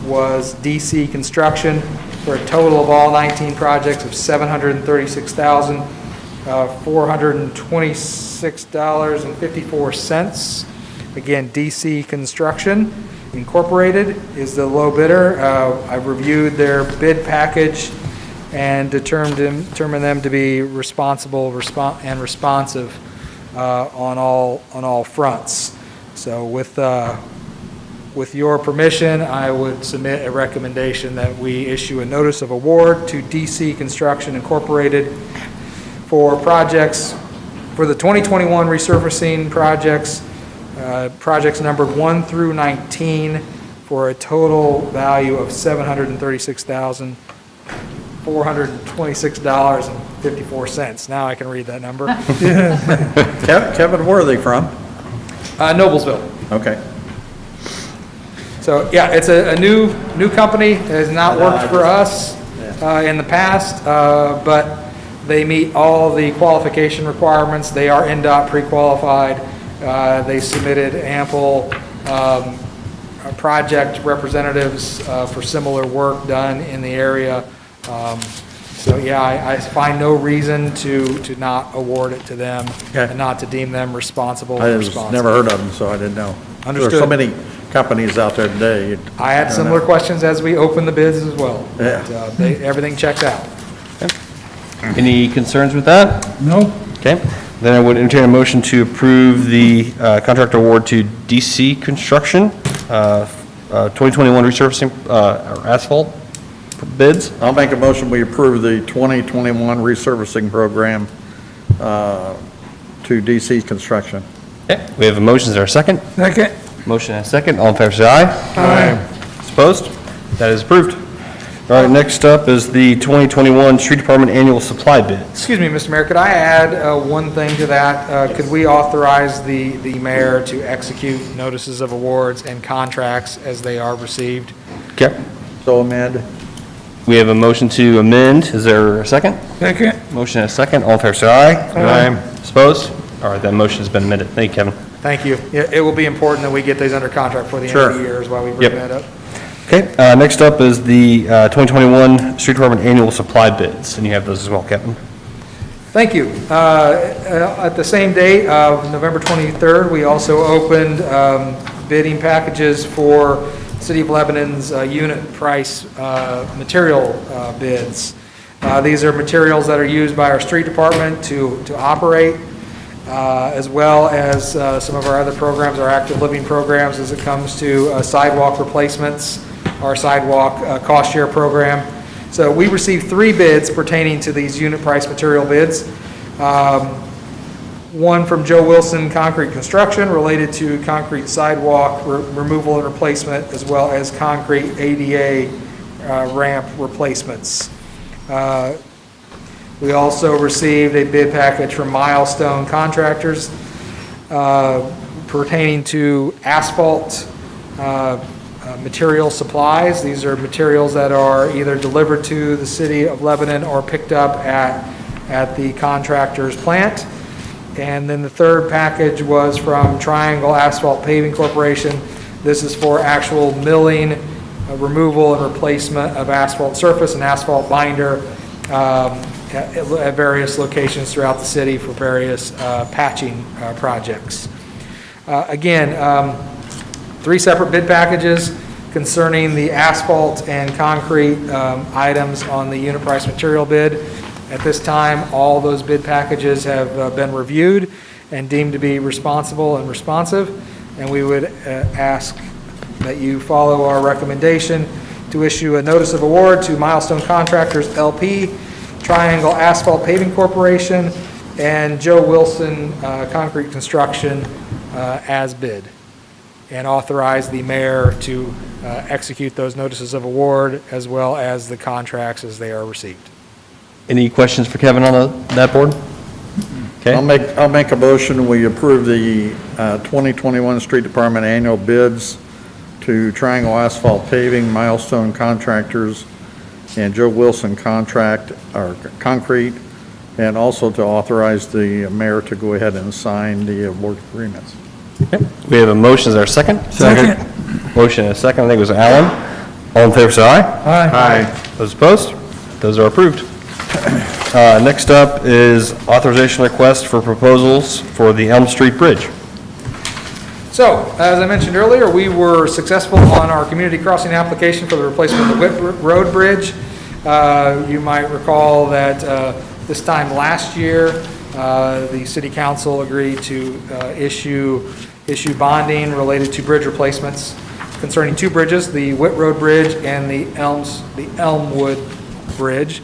was DC Construction for a total of all 19 projects of $736,426.54. Again, DC Construction Incorporated is the low bidder. I've reviewed their bid package and determined them to be responsible and responsive on all fronts. So with your permission, I would submit a recommendation that we issue a notice of award to DC Construction Incorporated for projects, for the 2021 resurfacing projects, projects numbered 1 through 19, for a total value of $736,426.54. Now I can read that number. Kevin, where are they from? Noblesville. Okay. So, yeah, it's a new company. It has not worked for us in the past, but they meet all the qualification requirements. They are NDOT pre-qualified. They submitted ample project representatives for similar work done in the area. So, yeah, I find no reason to not award it to them and not to deem them responsible. I never heard of them, so I didn't know. Understood. There's so many companies out there today. I had similar questions as we opened the bids as well. Yeah. But, everything checked out. Any concerns with that? No? Okay. Then I would entertain a motion to approve the contract award to DC Construction, 2021 resurfacing or asphalt bids. I'll make a motion, we approve the 2021 resurfacing program to DC Construction. Okay. We have a motion, is there a second? Second? Motion and a second, all in favor, say aye. Aye. Opposed? That is approved. All right, next up is the 2021 Street Department Annual Supply Bids. Excuse me, Mr. Mayor, could I add one thing to that? Could we authorize the mayor to execute notices of awards and contracts as they are received? Okay. So amend. We have a motion to amend, is there a second? Second? Motion and a second, all in favor, say aye. Aye. Opposed? All right, that motion has been amended. Thank you, Kevin. Thank you. It will be important that we get these under contract for the end of the year is why we bring that up. Okay, next up is the 2021 Street Department Annual Supply Bids, and you have those as well, Kevin. Thank you. At the same date of November 23rd, we also opened bidding packages for City of Lebanon's unit price material bids. These are materials that are used by our street department to operate, as well as some of our other programs, our active living programs as it comes to sidewalk replacements, our sidewalk cost share program. So we received 3 bids pertaining to these unit price material bids. One from Joe Wilson Concrete Construction related to concrete sidewalk removal and replacement, as well as concrete ADA ramp replacements. We also received a bid package from Milestone Contractors pertaining to asphalt material supplies. These are materials that are either delivered to the city of Lebanon or picked up at the contractor's plant. And then the third package was from Triangle Asphalt Paving Corporation. This is for actual milling, removal and replacement of asphalt surface and asphalt binder at various locations throughout the city for various patching projects. Again, 3 separate bid packages concerning the asphalt and concrete items on the unit price material bid. At this time, all those bid packages have been reviewed and deemed to be responsible and responsive, and we would ask that you follow our recommendation to issue a notice of award to Milestone Contractors LP, Triangle Asphalt Paving Corporation, and Joe Wilson Concrete Construction as bid, and authorize the mayor to execute those notices of award as well as the contracts as they are received. Any questions for Kevin on that board? Okay. I'll make a motion, we approve the 2021 Street Department annual bids to Triangle Asphalt Paving, Milestone Contractors, and Joe Wilson Concrete, and also to authorize the mayor to go ahead and sign the award agreements. Okay. We have a motion. Is there a second? Second. Motion and a second. I think it was Alan. All in favor, say aye. Aye. Those opposed? Those are approved. Next up is authorization request for proposals for the Elm Street Bridge. So, as I mentioned earlier, we were successful on our community crossing application for the replacement of the Whit Road Bridge. You might recall that this time last year, the city council agreed to issue bonding related to bridge replacements concerning 2 bridges, the Whit Road Bridge and the Elmwood Bridge.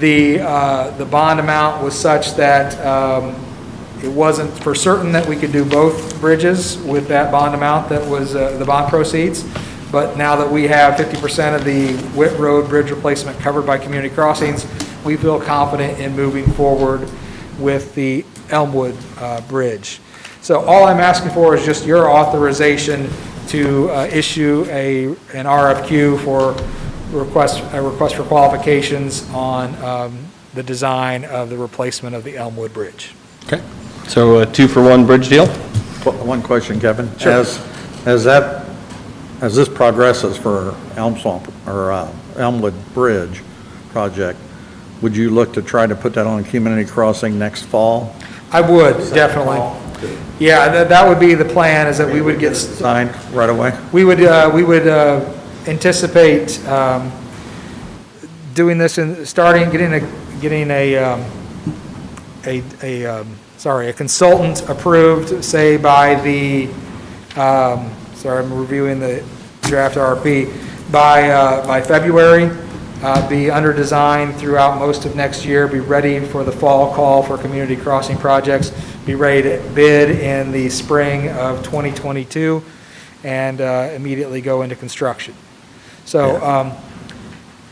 The bond amount was such that it wasn't for certain that we could do both bridges with that bond amount that was the bond proceeds. But now that we have 50% of the Whit Road Bridge replacement covered by community crossings, we feel confident in moving forward with the Elmwood Bridge. So all I'm asking for is just your authorization to issue an RFQ for a request for qualifications on the design of the replacement of the Elmwood Bridge. Okay. So a 2-for-1 bridge deal? One question, Kevin. Sure. As this progresses for Elmwood Bridge project, would you look to try to put that on community crossing next fall? I would, definitely. Yeah, that would be the plan, is that we would get Signed right away? We would anticipate doing this and getting a consultant approved, say by the, I'm reviewing the draft RFP, by February, be under design throughout most of next year, be ready for the fall call for community crossing projects, be ready to bid in the spring of 2022, and immediately go into construction. So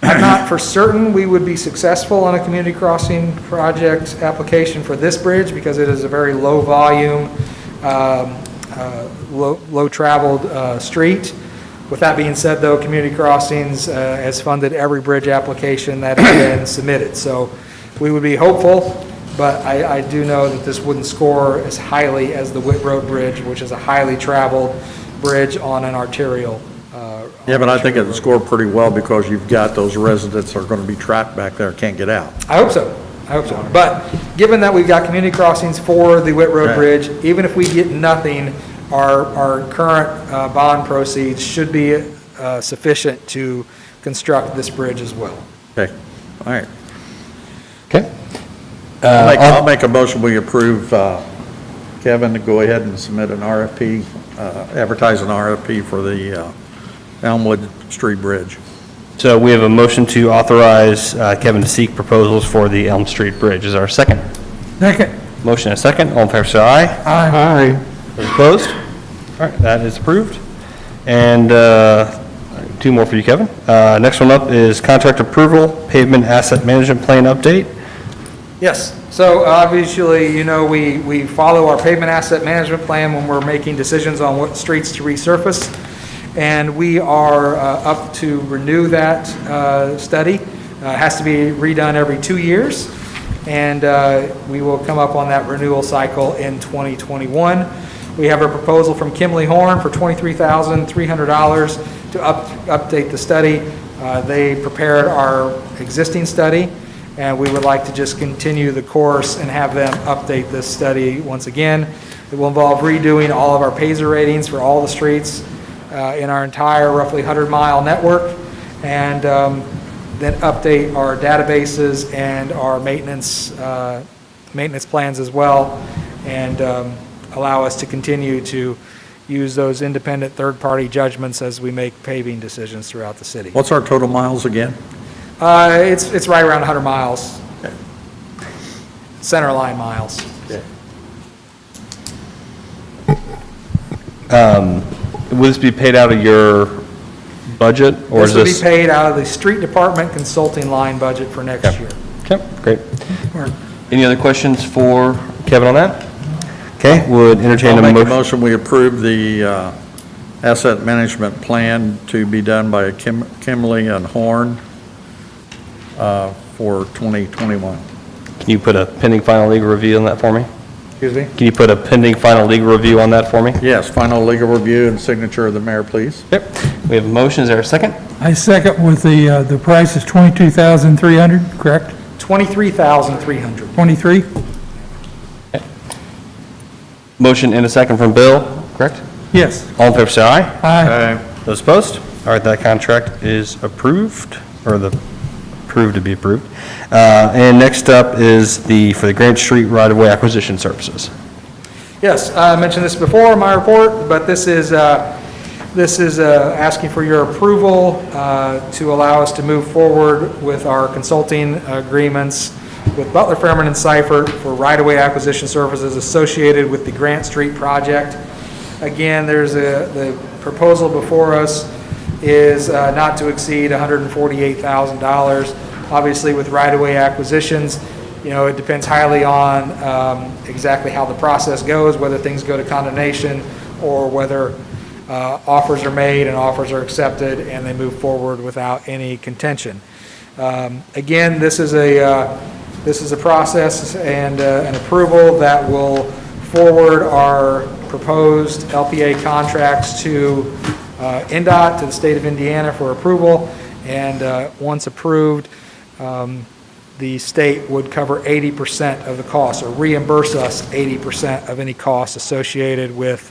I'm not for certain we would be successful on a community crossing project application for this bridge because it is a very low volume, low traveled street. With that being said, though, Community Crossings has funded every bridge application that has been submitted. So we would be hopeful, but I do know that this wouldn't score as highly as the Whit Road Bridge, which is a highly traveled bridge on an arterial. Yeah, but I think it would score pretty well because you've got those residents that are going to be trapped back there, can't get out. I hope so. But given that we've got Community Crossings for the Whit Road Okay. Bridge, even if we get nothing, our current bond proceeds should be sufficient to construct this bridge as well. Okay, all right. Okay. I'll make a motion, we approve Kevin to go ahead and submit an RFP, advertise an RFP for the Elmwood Street Bridge. So we have a motion to authorize Kevin to seek proposals for the Elm Street Bridge. Is there a second? Second. Motion and a second. All in favor, say aye. Aye. Aye. Those opposed? All right, that is approved. And two more for you, Kevin. Next one up is contract approval, pavement asset management plan update. Yes, so obviously, you know, we follow our pavement asset management plan when we're making decisions on what streets to resurface. And we are up to renew that study. It has to be redone every 2 years. And we will come up on that renewal cycle in 2021. We have a proposal from Kimley Horn for $23,300 to update the study. They prepared our existing study, and we would like to just continue the course and have them update this study once again. It will involve redoing all of our Paisley ratings for all the streets in our entire roughly 100-mile network, and then update our databases and our maintenance plans as well, and allow us to continue to use those independent third-party judgments as we make paving decisions throughout the city. What's our total miles again? It's right around 100 miles. Center line miles. Will this be paid out of your budget, or is This will this? be paid out of the street department consulting line budget for next year. Okay, great. Any other questions for Kevin on that? Okay, would entertain I'll a make a motion. motion, we approve the asset management plan to be done by Kimley and Horn for 2021. Can you put a pending final legal review on that for me? Excuse me? Can you put a pending final legal review on that for me? Yes, final legal review and signature of the mayor, please. Yep. We have a motion, is there a second? I second with the price is $22,300, correct? 23,300. 23? Motion and a second from Bill, correct? Yes. All in favor, say aye. Aye. Those opposed? All right, that contract is approved, or approved to be approved. And next up is for the Grant Street right-of-way acquisition services. Yes, I mentioned this before in my report, but this is asking for your approval to allow us to move forward with our consulting agreements with Butler, Fairman, and Seifert for right-of-way acquisition services associated with the Grant Street project. Again, there's the proposal before us is not to exceed $148,000. Obviously, with right-of-way acquisitions, you know, it depends highly on exactly how the process goes, whether things go to condemnation or whether offers are made and offers are accepted and they move forward without any contention. Again, this is a process and an approval that will forward our proposed LPA contracts to NDOT, to the state of Indiana for approval, and once approved, the state would cover 80% of the cost, or reimburse us 80% of any costs associated with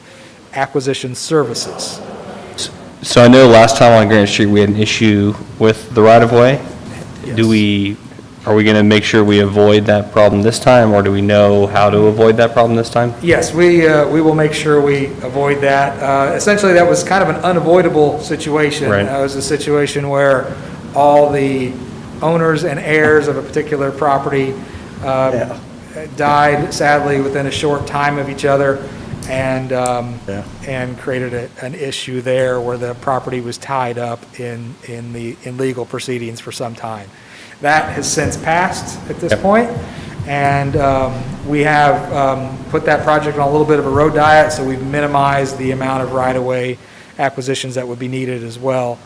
acquisition services. So I know last time on Grant Street, we had an issue with the right-of-way. Yes. Are we going to make sure we avoid that problem this time, or do we know how to avoid that problem this time? Yes, we will make sure we avoid that. Essentially, that was kind of an unavoidable situation. Right. It was a situation where all the owners and heirs of a particular property died sadly within a short time of each other, and created an issue there where the property was tied up in legal proceedings for some time. That has since passed at this point, and we have put that project on a little bit of a road diet, so we've minimized the amount of right-of-way acquisitions that would be needed as well.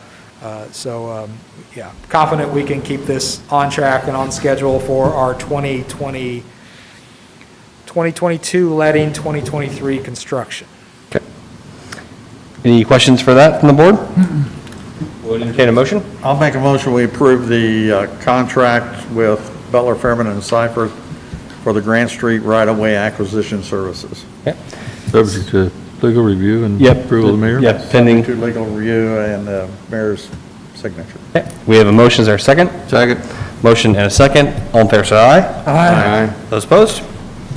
Confident we can keep this on track and on schedule for our 2022 letting, 2023 construction. Okay. Any questions for that from the board? Would entertain a motion? I'll make a motion, we approve the contract with Butler, Fairman, and Seifert for the Grant Street right-of-way acquisition services. Okay. Subject to legal review and Yep. approval of the mayor? Yep, pending. To legal review and the mayor's signature. Okay. We have a motion, is there a second? Second. Motion and a second. All in favor, say aye. Aye. Those opposed?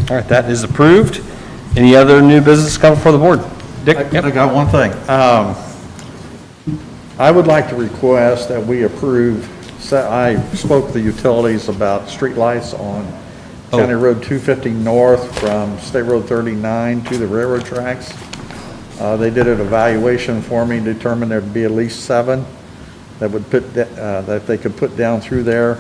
All right, that is approved. Any other new business come before the board? Dick? I got one thing. I would like to request that we approve, I spoke to the utilities about streetlights on County Road 250 north from State Road 39 to the railroad tracks. They did an evaluation for me, determined there'd be at least 7 that would put, that they could put down through there.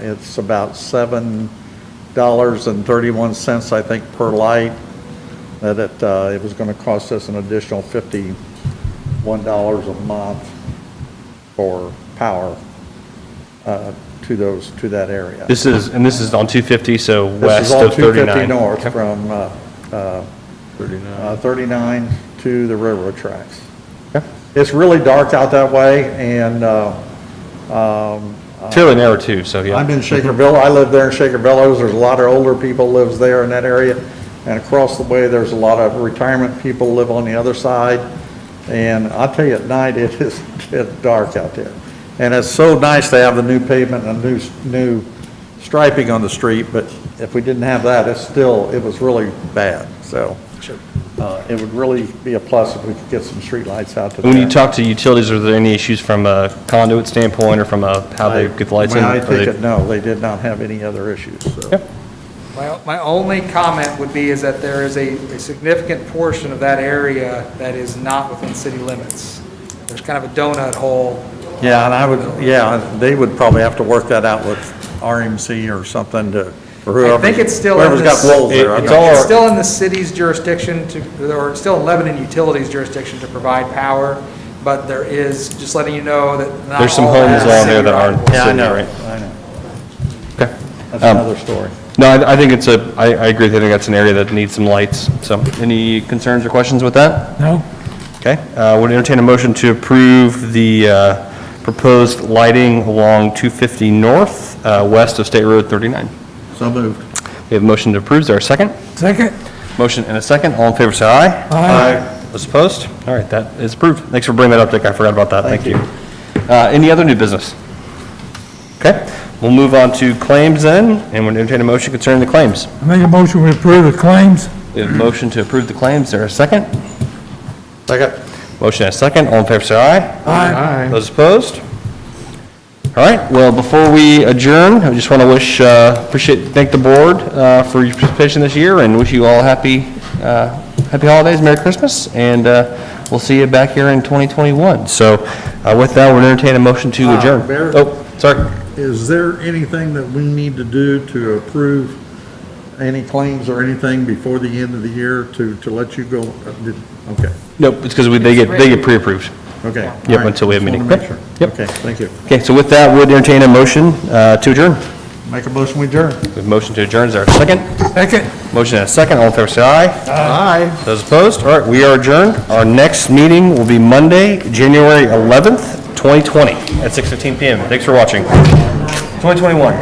It's about $7.31, I think, per light. That it was going to cost us an additional $51 a month for power to that area. This is on 250, so This west is all of 39. 250 north from 39 to the railroad tracks. Okay. It's really dark out that way, and It's fairly narrow too, so yeah. I'm in Shakerville. I live there in Shakerville. There's a lot of older people lives there in that area. And across the way, there's a lot of retirement people live on the other side. And I'll tell you, at night, it's dark out there. And it's so nice to have the new pavement and new striping on the street, but if we didn't have that, it was really bad. So it would really be a plus if we could get some street lights out to there. When you talk to utilities, are there any issues from a conduit standpoint or from how they get the lights in? Well, I Are they- take it, no, they did not have any other issues, so. Yep. My only comment would be is that there is a significant portion of that area that is not within city limits. There's kind of a donut hole. Yeah, and they would probably have to work that out with RMC or something or whoever. I think it's still in Whoever's got this- poles there. It's I'm not all- It's still in the city's jurisdiction or still in Lebanon Utilities jurisdiction to provide power, but there is, just letting you know that not There's some all homes that is on there city that aren't right-of-way. Yeah, I city, know, right? I know. Okay. That's another story. No, I think I agree. I think that's an area that needs some lights. So any concerns or questions with that? No? Okay. Would entertain a motion to approve the proposed lighting along 250 north, west of State Road 39. So moved. We have a motion to approve. Is there a second? Second? Motion and a second. All in favor, say aye. Aye. Those opposed? All right, that is approved. Thanks for bringing that up, Dick. I forgot about that. Thank you. Any other new business? Okay. We'll move on to claims then, and we'll entertain a motion concerning the claims. I make a motion we approve the claims. We have a motion to approve the claims. Is there a second? Second. Motion and a second. All in favor, say aye. Aye. Those opposed? All right, well, before we adjourn, I just want to thank the board for your participation this year and wish you all happy holidays, Merry Christmas, and we'll see you back here in 2021. So with that, we'll entertain a motion to adjourn. Mayor? Oh, sorry. Is there anything that we need to do to approve any claims or anything before the end of the year to let you go? Okay, Nope, it's because they get pre-approved. okay. Yep, All right. until we have a Just meeting. wanna make sure. Yep. Okay, thank you. Okay, so with that, we'll entertain a motion to adjourn. Make a motion, we adjourn. We have a motion to adjourn. Is there a second? Second? Motion and a second. All in favor, say aye. Aye. Those opposed? All right, we are adjourned. Our next meeting will be Monday, January 11th, 2020, at 6:15 PM. Thanks for watching. 2021.